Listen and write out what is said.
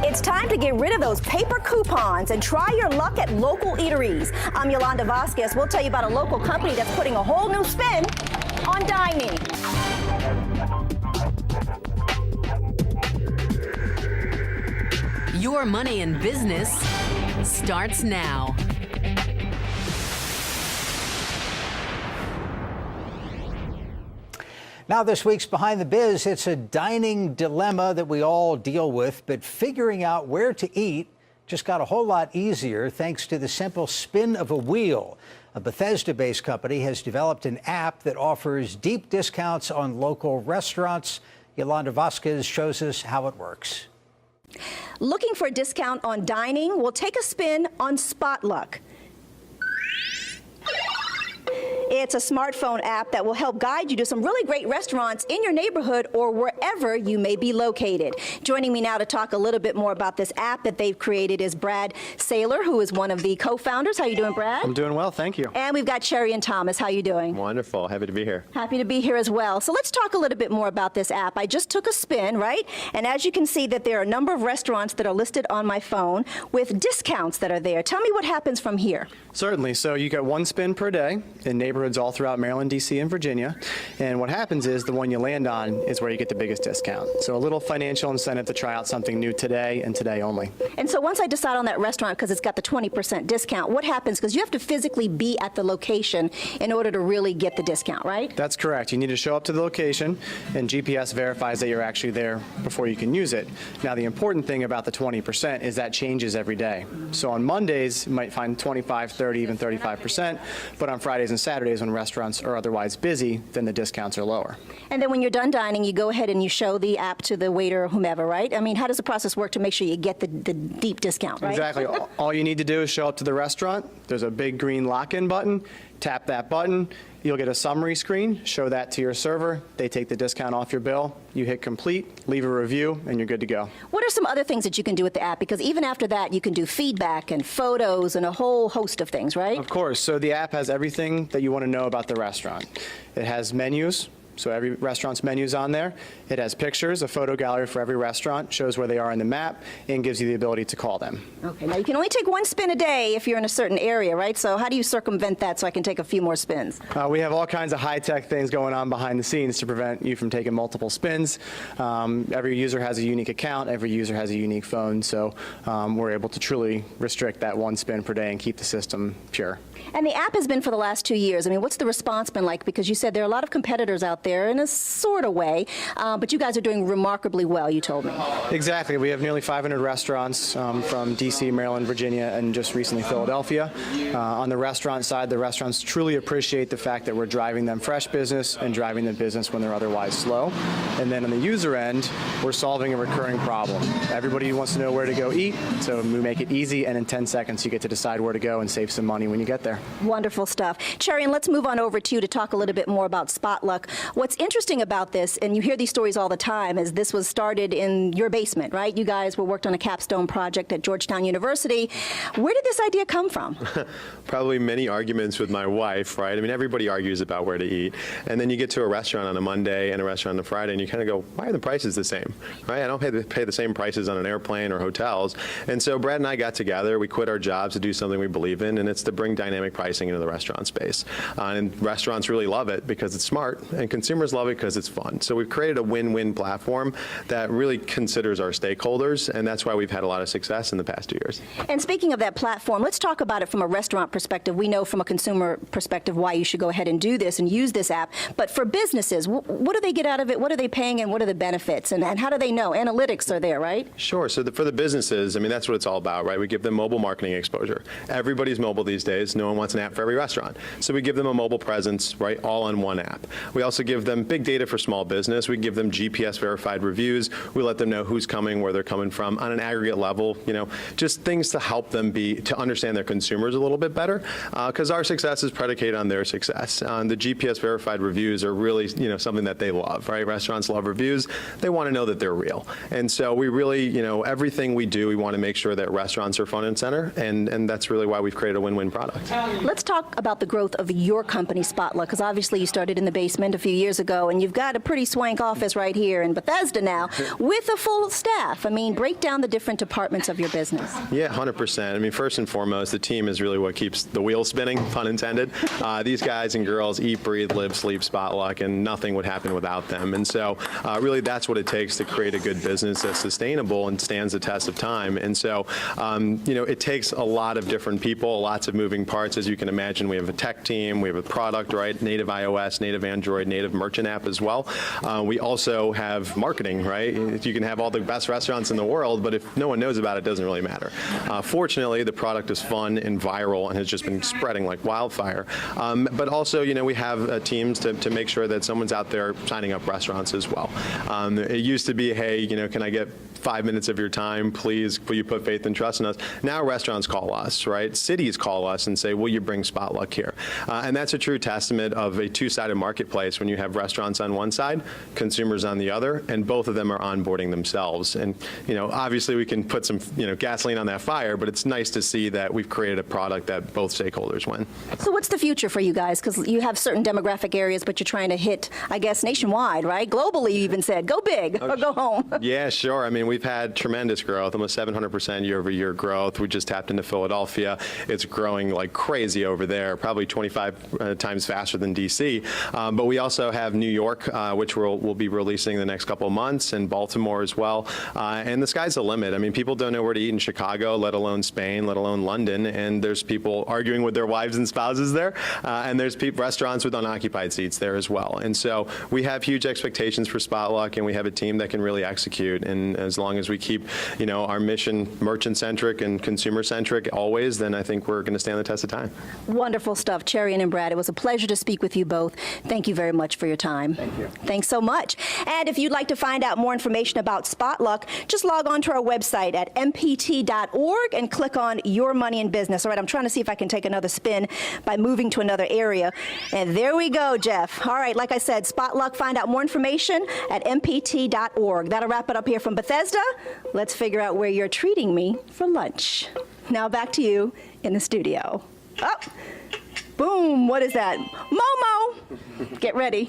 It's time to get rid of those paper coupons and try your luck at local eateries. I'm Yolanda Vasquez. We'll tell you about a local company that's putting a whole new spin on dining. Your Money in Business starts now. Now this week's Behind the Biz, it's a dining dilemma that we all deal with, but figuring out where to eat just got a whole lot easier thanks to the simple spin of a wheel. A Bethesda-based company has developed an app that offers deep discounts on local restaurants. Yolanda Vasquez shows us how it works. Looking for a discount on dining? Well, take a spin on Spotluck. It's a smartphone app that will help guide you to some really great restaurants in your neighborhood or wherever you may be located. Joining me now to talk a little bit more about this app that they've created is Brad Saylor, who is one of the co-founders. How you doing, Brad? I'm doing well, thank you. And we've got Cherry and Thomas. How you doing? Wonderful. Happy to be here. Happy to be here as well. So let's talk a little bit more about this app. I just took a spin, right? And as you can see that there are a number of restaurants that are listed on my phone with discounts that are there. Tell me what happens from here. Certainly. So you get one spin per day in neighborhoods all throughout Maryland, D.C., and Virginia. And what happens is the one you land on is where you get the biggest discount. So a little financial incentive to try out something new today and today only. And so once I decide on that restaurant, because it's got the 20% discount, what happens? Because you have to physically be at the location in order to really get the discount, right? That's correct. You need to show up to the location, and GPS verifies that you're actually there before you can use it. Now, the important thing about the 20% is that changes every day. So on Mondays, you might find 25, 30, even 35%, but on Fridays and Saturdays when restaurants are otherwise busy, then the discounts are lower. And then when you're done dining, you go ahead and you show the app to the waiter or whomever, right? I mean, how does the process work to make sure you get the deep discount, right? Exactly. All you need to do is show up to the restaurant. There's a big green lock-in button. Tap that button. You'll get a summary screen. Show that to your server. They take the discount off your bill. You hit complete, leave a review, and you're good to go. What are some other things that you can do with the app? Because even after that, you can do feedback and photos and a whole host of things, right? Of course. So the app has everything that you want to know about the restaurant. It has menus. So every restaurant's menu's on there. It has pictures, a photo gallery for every restaurant, shows where they are in the map, and gives you the ability to call them. Okay, now you can only take one spin a day if you're in a certain area, right? So how do you circumvent that so I can take a few more spins? We have all kinds of high-tech things going on behind the scenes to prevent you from taking multiple spins. Every user has a unique account. Every user has a unique phone. So we're able to truly restrict that one spin per day and keep the system pure. And the app has been for the last 2 years. I mean, what's the response been like? Because you said there are a lot of competitors out there in a sort of way, but you guys are doing remarkably well, you told me. Exactly. We have nearly 500 restaurants from D.C., Maryland, Virginia, and just recently Philadelphia. On the restaurant side, the restaurants truly appreciate the fact that we're driving them fresh business and driving them business when they're otherwise slow. And then on the user end, we're solving a recurring problem. Everybody wants to know where to go eat, so we make it easy, and in 10 seconds you get to decide where to go and save some money when you get there. Wonderful stuff. Cherry, and let's move on over to you to talk a little bit more about Spotluck. What's interesting about this, and you hear these stories all the time, is this was started in your basement, right? You guys worked on a capstone project at Georgetown University. Where did this idea come from? Probably many arguments with my wife, right? I mean, everybody argues about where to eat. And then you get to a restaurant on a Monday and a restaurant on a Friday, and you kind of go, why are the prices the same, right? I don't pay the same prices on an airplane or hotels. And so Brad and I got together. We quit our jobs to do something we believe in, and it's to bring dynamic pricing into the restaurant space. And restaurants really love it because it's smart, and consumers love it because it's fun. So we've created a win-win platform that really considers our stakeholders, and that's why we've had a lot of success in the past 2 years. And speaking of that platform, let's talk about it from a restaurant perspective. We know from a consumer perspective why you should go ahead and do this and use this app. But for businesses, what do they get out of it? What are they paying, and what are the benefits? And how do they know? Analytics are there, right? Sure. So for the businesses, I mean, that's what it's all about, right? We give them mobile marketing exposure. Everybody's mobile these days. No one wants an app for every restaurant. So we give them a mobile presence, right, all on one app. We also give them big data for small business. We give them GPS verified reviews. We let them know who's coming, where they're coming from on an aggregate level, you know, just things to help them to understand their consumers a little bit better, because our success is predicated on their success. The GPS verified reviews are really, you know, something that they love, right? Restaurants love reviews. They want to know that they're real. And so we really, you know, everything we do, we want to make sure that restaurants are front and center, and that's really why we've created a win-win product. Let's talk about the growth of your company, Spotluck, because obviously you started in the basement a few years ago, and you've got a pretty swank office right here in Bethesda now with a full staff. I mean, break down the different departments of your business. Yeah, 100%. I mean, first and foremost, the team is really what keeps the wheels spinning, pun intended. These guys and girls eat, breathe, live, sleep Spotluck, and nothing would happen without them. And so really that's what it takes to create a good business that's sustainable and stands the test of time. And so, it takes a lot of different people, lots of moving parts. As you can imagine, we have a tech team, we have a product, right? Native iOS, native Android, native merchant app as well. We also have marketing, right? You can have all the best restaurants in the world, but if no one knows about it, it doesn't really matter. Fortunately, the product is fun and viral and has just been spreading like wildfire. But also, we have teams to make sure that someone's out there signing up restaurants as well. It used to be, hey, can I get 5 minutes of your time, please? Will you put faith and trust in us? Now restaurants call us, right? Cities call us and say, will you bring Spotluck here? And that's a true testament of a two-sided marketplace when you have restaurants on one side, consumers on the other, and both of them are onboarding themselves. And, obviously we can put some, gasoline on that fire, but it's nice to see that we've created a product that both stakeholders win. So what's the future for you guys? Because you have certain demographic areas, but you're trying to hit, I guess, nationwide, right? Globally, you even said, go big or go home. Yeah, sure. I mean, we've had tremendous growth, almost 700% year-over-year growth. We just tapped into Philadelphia. It's growing like crazy over there, probably 25 times faster than DC. But we also have New York, which we'll be releasing the next couple of months, and Baltimore as well. And the sky's the limit. I mean, people don't know where to eat in Chicago, let alone Spain, let alone London. And there's people arguing with their wives and spouses there. And there's restaurants with unoccupied seats there as well. And so we have huge expectations for Spotluck, and we have a team that can really execute. And as long as we keep, our mission merchant-centric and consumer-centric always, then I think we're going to stand the test of time. Wonderful stuff, Cherian and Brad. It was a pleasure to speak with you both. Thank you very much for your time. Thank you. Thanks so much. And if you'd like to find out more information about Spotluck, just log on to our website at mpt.org and click on Your Money in Business. All right, I'm trying to see if I can take another spin by moving to another area. And there we go, Jeff. All right, like I said, Spotluck, find out more information at mpt.org. That'll wrap it up here from Bethesda. Let's figure out where you're treating me for lunch. Now back to you in the studio. Oh, boom, what is that? Momo! Get ready.